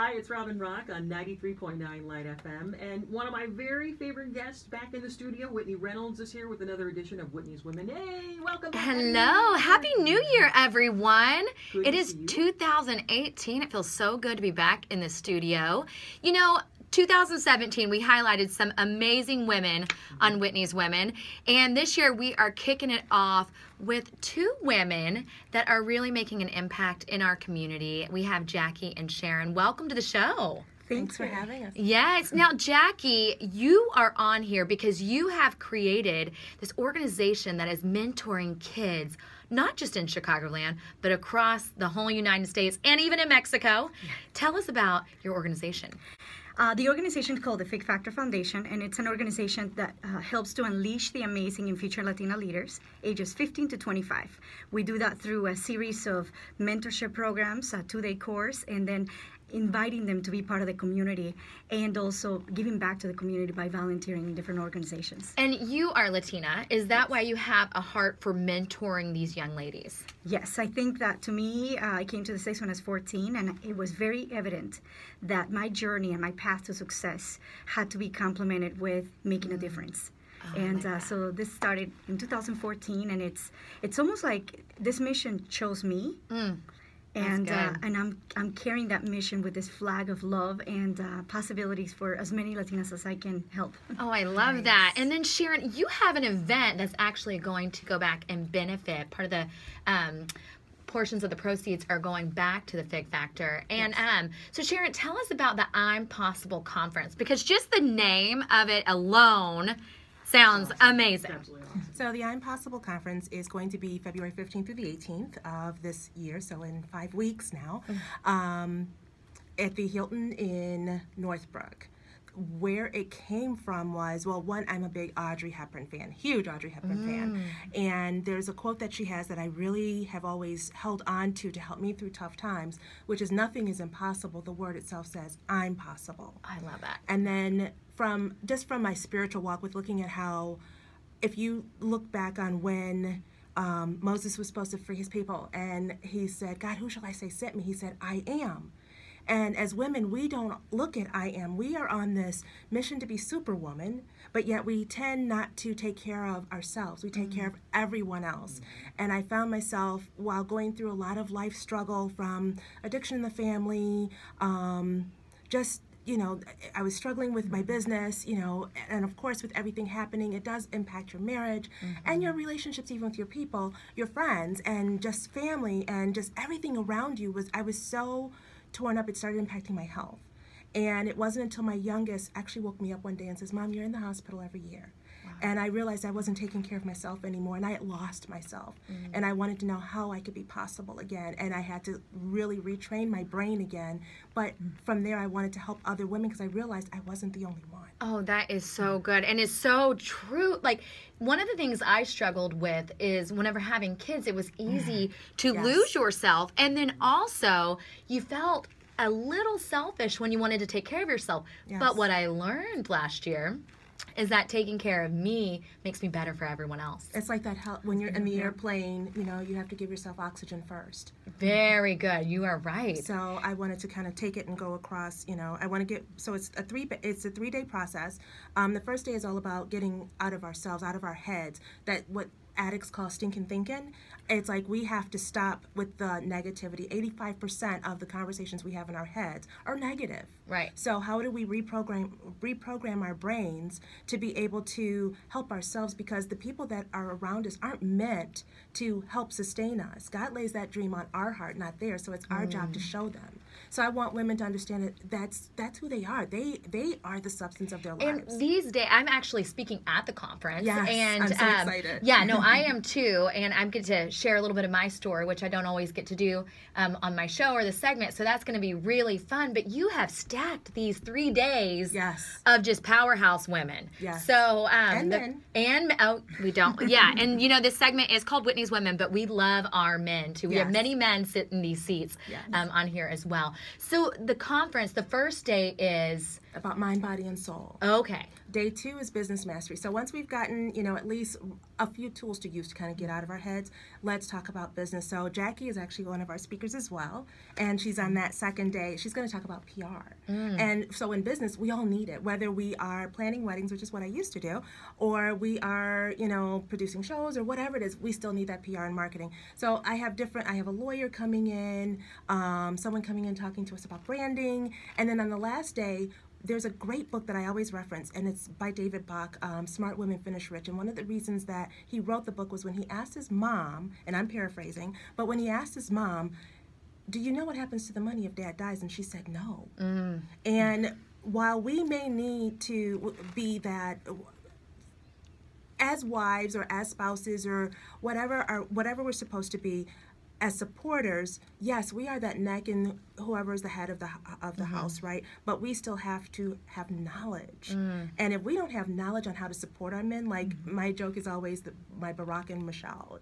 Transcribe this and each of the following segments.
Hi, it's Robin Rock on 93.9 Light FM, and one of my very favorite guests back in the studio, Whitney Reynolds, is here with another edition of Whitney's Women. Hey, welcome back. Hello. Happy New Year, everyone. Good It to is see you. 2018. It feels so good to be back in the studio. You know, 2017, we highlighted some amazing women on Whitney's Women, and this year we are kicking it off with two women that are really making an impact in our community. We have Jackie and Sharon. Welcome to the show. Thanks for having us. Yes. Now, Jackie, you are on here because you have created this organization that is mentoring kids, not just in Chicagoland, but across the whole United States and even in Mexico. Tell us about your organization. The organization is called the Fig Factor Foundation, and it's an organization that helps to unleash the amazing and future Latina leaders, ages 15 to 25. We do that through a series of mentorship programs, a 2-day course, and then inviting them to be part of the community and also giving back to the community by volunteering in different organizations. And you are Latina. Is that why you have a heart for mentoring these young ladies? Yes, I think that to me, I came to the States when I was 14, and it was very evident that my journey and my path to success had to be complemented with making a difference. So this started in 2014, and it's almost like this mission chose me. And I'm carrying that mission with this flag of love and possibilities for as many Latinas as I can help. Oh, I love that. And then Sharon, you have an event that's actually going to go back and benefit. Part of the portions of the proceeds are going back to the Fig Factor. And so Sharon, tell us about the I'm Possible conference, because just the name of it alone sounds amazing. Absolutely awesome. So the I'm Possible Conference is going to be February 15th through the 18th of this year, so in 5 weeks now, at the Hilton in Northbrook. Where it came from was, well, one, I'm a big Audrey Hepburn fan, huge Audrey Hepburn fan, and there's a quote that she has that I really have always held on to help me through tough times, which is, nothing is impossible. The word itself says, I'm possible. I love that. And then from my spiritual walk, with looking at how, if you look back on when Moses was supposed to free his people, and he said, God, who shall I say sent me? He said, I am. And as women, we don't look at I am. We are on this mission to be superwoman, but yet we tend not to take care of ourselves. We take care of everyone else. And I found myself, while going through a lot of life struggle, from addiction in the family, I was struggling with my business, and of course with everything happening, it does impact your marriage and your relationships, even with your people, your friends, and just family, and just everything around you. I was so torn up, it started impacting my health. And it wasn't until my youngest actually woke me up one day and says, Mom, you're in the hospital every year. And I realized I wasn't taking care of myself anymore, and I had lost myself. And I wanted to know how I could be possible again, and I had to really retrain my brain again. But from there, I wanted to help other women, because I realized I wasn't the only one. Oh, that is so good, and it's so true. Like, one of the things I struggled with is, whenever having kids, it was easy to lose yourself, and then also you felt a little selfish when you wanted to take care of yourself. But what I learned last year is that taking care of me makes me better for everyone else. It's like that when you're in the airplane, you have to give yourself oxygen first. Very good. You are right. So I wanted to kind of take it and go across, I want to get, so it's a 3-day process. The first day is all about getting out of ourselves, out of our heads, that what addicts call stinking thinking. It's like we have to stop with the negativity. 85% of the conversations we have in our heads are negative. Right. So how do we reprogram our brains to be able to help ourselves? Because the people that are around us aren't meant to help sustain us. God lays that dream on our heart, not theirs. So it's our job to show them. So I want women to understand that that's who they are. They are the substance of their lives. And these days, I'm actually speaking at the conference. Yes, and, I'm so excited. Yeah, no, I am too. And I'm going to share a little bit of my story, which I don't always get to do on my show or the segment. So that's going to be really fun. But you have stacked these 3 days of just powerhouse women. Yes. So, and men. We don't. Yeah. And, this segment is called Whitney's Women, but we love our men too. We have many men sit in these seats on here as well. So the conference, the first day is about mind, body, and soul. Okay. Day 2 is business mastery. So once we've gotten, at least a few tools to use to kind of get out of our heads, let's talk about business. So Jackie is actually one of our speakers as well, and she's on that second day. She's going to talk about PR. And so in business, we all need it, whether we are planning weddings, which is what I used to do, or we are, producing shows or whatever it is, we still need that PR and marketing. So I have a lawyer coming in, someone coming in talking to us about branding, and then on the last day, there's a great book that I always reference, and it's by David Bach, Smart Women Finish Rich. And one of the reasons that he wrote the book was when he asked his mom, and I'm paraphrasing, but when he asked his mom, do you know what happens to the money if dad dies? And she said no. And while we may need to be that, as wives or as spouses or whatever we're supposed to be, as supporters, yes, we are that neck in whoever is the head of the house, right? But we still have to have knowledge. And if we don't have knowledge on how to support our men, like my joke is always my Barack and Michelle,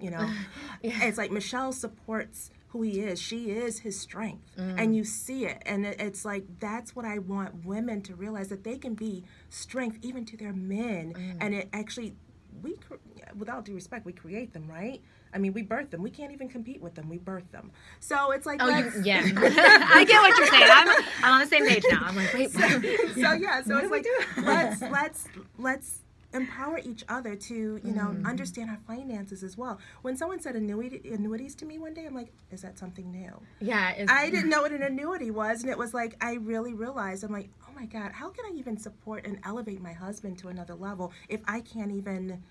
It's like Michelle supports who he is. She is his strength. And you see it. And it's like, that's what I want women to realize, that they can be strength even to their men. And it actually, without due respect, we create them, right? I mean, we birth them. We can't even compete with them. We birth them. So it's like, I get what you're saying. I'm on the same page now. I'm like, wait. So it's like, let's empower each other to, understand our finances as well. When someone said annuities to me one day, I'm like, is that something new? Yeah. I didn't know what an annuity was, and it was like, I really realized, I'm like, oh my God, how can I even support and elevate my husband to another level if I can't even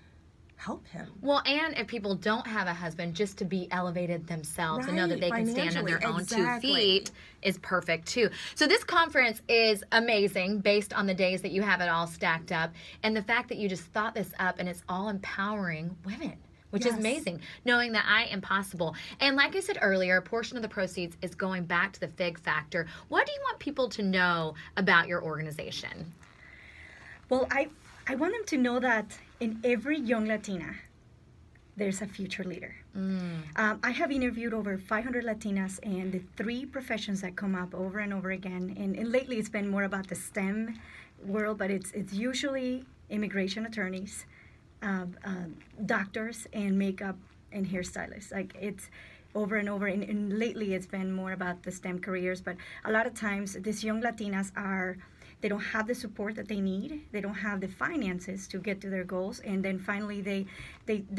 help him? Well, and if people don't have a husband, just to be elevated themselves and know that they can stand on their own 2 feet is perfect too. So this conference is amazing based on the days that you have it all stacked up, and the fact that you just thought this up, and it's all empowering women, which is amazing, knowing that I am possible. And like I said earlier, a portion of the proceeds is going back to the Fig Factor. What do you want people to know about your organization? Well, I want them to know that in every young Latina, there's a future leader. I have interviewed over 500 Latinas, and the 3 professions that come up over and over again, and lately it's been more about the STEM world, but it's usually immigration attorneys, doctors, and makeup and hairstylists. Like, it's over and over, and lately it's been more about the STEM careers, but a lot of times these young Latinas they don't have the support that they need. They don't have the finances to get to their goals. And then finally, they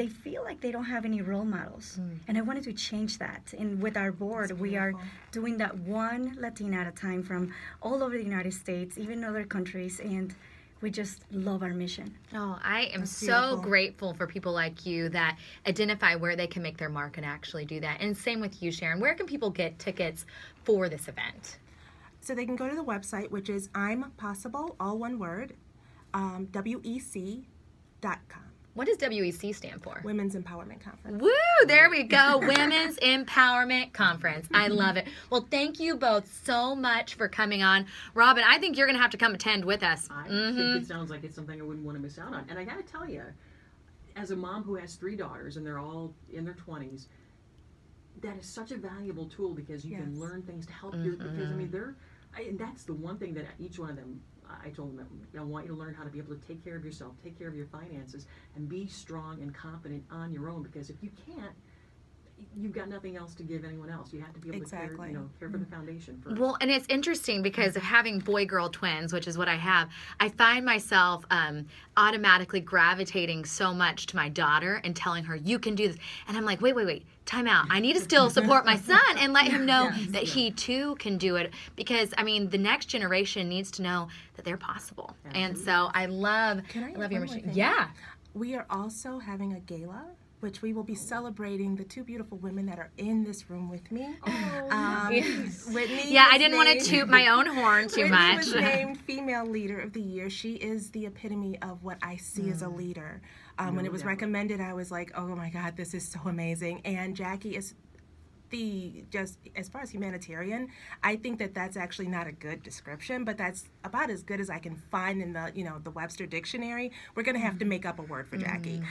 feel like they don't have any role models. And I wanted to change that. And with our board, we are doing that one Latina at a time from all over the United States, even other countries. And we just love our mission. Oh, I am so grateful for people like you that identify where they can make their mark and actually do that. And same with you, Sharon. Where can people get tickets for this event? So they can go to the website, which is I'm Possible, all one word, WEC.com. What does WEC stand for? Women's Empowerment Conference. Woo! There we go. Women's Empowerment Conference. I love it. Well, thank you both so much for coming on. Robin, I think you're going to have to come attend with us. I think it sounds like it's something I wouldn't want to miss out on. And I got to tell you, as a mom who has 3 daughters, and they're all in their 20s, that is such a valuable tool, because you can learn things to help you. Because, I mean, and that's the one thing that each one of them, I told them, I want you to learn how to be able to take care of yourself, take care of your finances, and be strong and confident on your own. Because if you can't, you've got nothing else to give anyone else. You have to be able to care for the foundation first. Well, and it's interesting because of having boy-girl twins, which is what I have, I find myself automatically gravitating so much to my daughter and telling her, you can do this. And I'm like, wait, time out. I need to still support my son and let him know that he too can do it. Because, I mean, the next generation needs to know that they're possible. Absolutely. And so I love your mission. Yeah. We are also having a gala, which we will be celebrating the 2 beautiful women that are in this room with me. Whitney. Yeah, I didn't want to toot my own horn too much. Whitney was named Female Leader of the Year. She is the epitome of what I see as a leader. When it was recommended, I was like, oh my God, this is so amazing. And Jackie is just as far as humanitarian, I think that that's actually not a good description, but that's about as good as I can find in the, the Webster dictionary. We're going to have to make up a word for Jackie.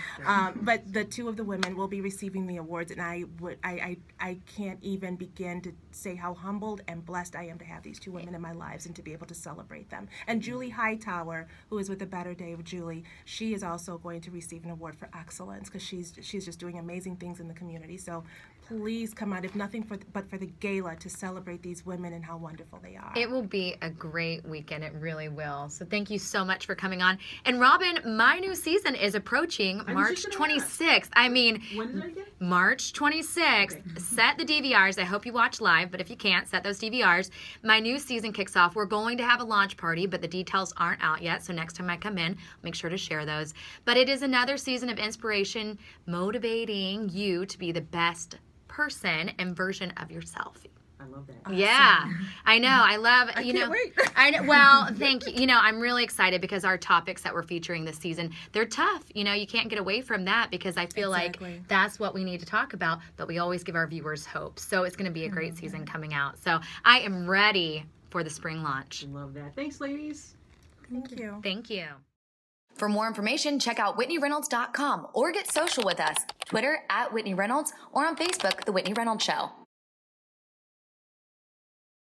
But the two of the women will be receiving the awards, and I can't even begin to say how humbled and blessed I am to have these two women in my lives and to be able to celebrate them. And Julie Hightower, who is with The Better Day of Julie, she is also going to receive an award for excellence because she's just doing amazing things in the community. So please come out, if nothing but for the gala, to celebrate these women and how wonderful they are. It will be a great weekend. It really will. So thank you so much for coming on. And Robin, my new season is approaching March 26th. I mean, when is it again? March 26th. Okay. Set the DVRs. I hope you watch live, but if you can't, set those DVRs. My new season kicks off. We're going to have a launch party, but the details aren't out yet. So next time I come in, I'll make sure to share those. But it is another season of inspiration, motivating you to be the best person and version of yourself. I love that. Awesome. Yeah, I know. I love, I can't wait. I know, well, thank you. I'm really excited because our topics that we're featuring this season, they're tough. You can't get away from that because I feel like that's what we need to talk about, but we always give our viewers hope. So it's going to be a great season coming out. So I am ready for the spring launch. Love that. Thanks, ladies. Thank you. Thank you. For more information, check out WhitneyReynolds.com or get social with us. Twitter @Whitney Reynolds or on Facebook, The Whitney Reynolds Show.